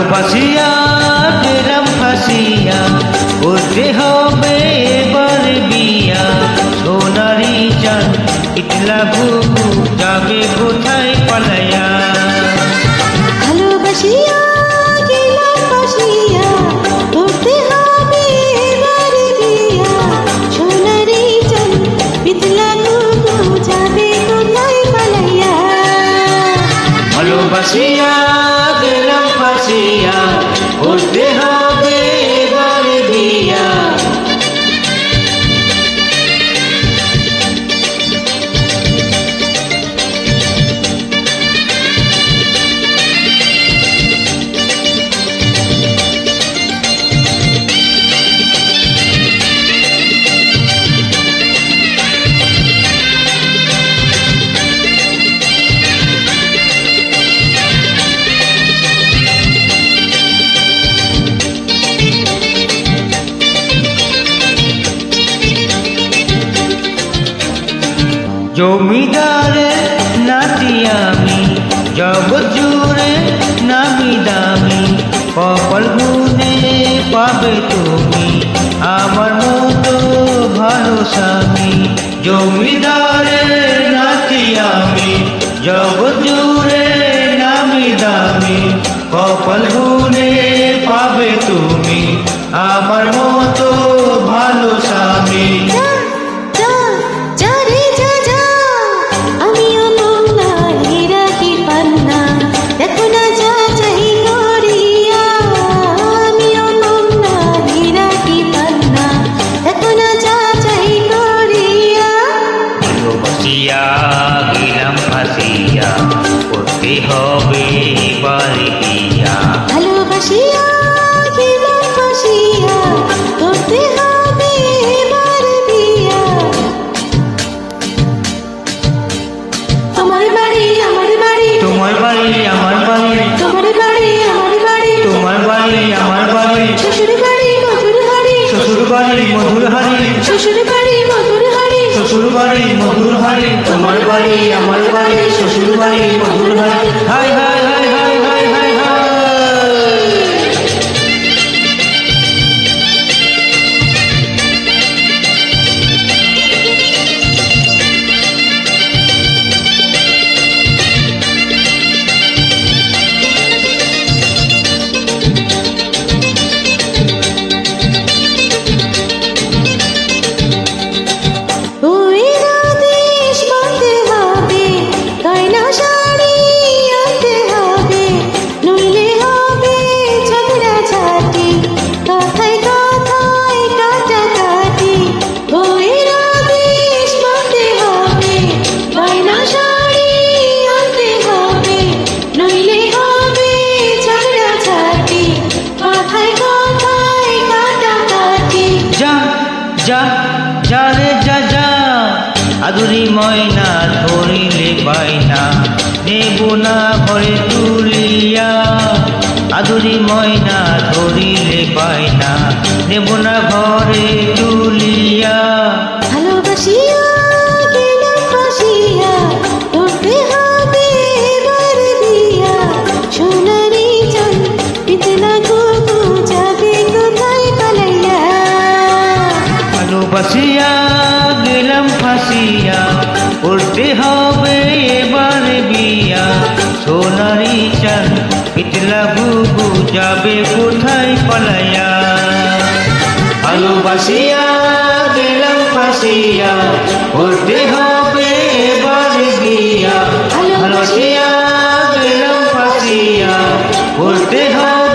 ভালোবাসিয়া গেলাম ফাঁসিয়া, করতে হবে এবার বিয়া। সোনারি চাঁদ ইটলা ঘুঘু যাবে কোথায় পালাইয়া। ভালোবাসিয়া গেলাম ফাঁসিয়া, করতে হবে এবার বিয়া। সোনারি চাঁদ ইটলা ঘুঘু যাবে কোথায় পালাইয়া। ভালোবাসিয়া গেলাম ফাঁসিয়া, করতে হবে এবার বিয়া। জমিদারে নাতি আমি, জগৎ জুড়ে নামি দামি। কপাল গুনে পাবে তুমি আমার মতো ভালো স্বামী। জমিদারে নাতি আমি, জগৎ জুড়ে নামি দামি। কপাল গুনে পাবে তুমি আমার মতো ভালো স্বামী। গেলাম ফাঁসিয়া, করতে হবে এবার বিয়া। ভালোবাসিয়া গেলাম ফাঁসিয়া, করতে হবে এবার বিয়া। আমার বাড়ি আমার বাড়ি, তোমার বাড়ি আমার বাড়ি, তোমার বাড়ি আমার বাড়ি, তোমার বাড়ি আমার বাড়ি। শ্বশুর বাড়ি মধুর হাড়ি, শ্বশুর বাড়ি মধুর হাড়ি, শ্বশুর বাড়ি মধুর হাড়ি, শ্বশুর বাড়ি মধুর হাড়ি। তোমার বাড়ি আমার বাড়ি, শ্বশুর বাড়ি মধুর হাড়ি। High high high high high high high. যা যা রে যা যা, আদুরি ময়না ধরিলে পাইনা, নেব না ঘরে তুলিয়া। আদুরি ময়না ধরিলে পাইনা, নেব না ঘরে তুলিয়া। ভালোবাসিয়া গেলাম ফাঁসিয়া, করতে হবে এবার বিয়া। সোনারি চাঁদ ইটলা ঘুঘু যাবে কোথায় পালাইয়া। ভালোবাসিয়া গেলাম ফাঁসিয়া, করতে হবে এবার বিয়া। সোনারি চাঁদ ইটলা ঘুঘু যাবে কোথায় পালাইয়া। ভালোবাসিয়া গেলাম ফাঁসিয়া, করতে হবে এবার বিয়া। ভালোবাসিয়া গেলাম ফাঁসিয়া, করতে হবে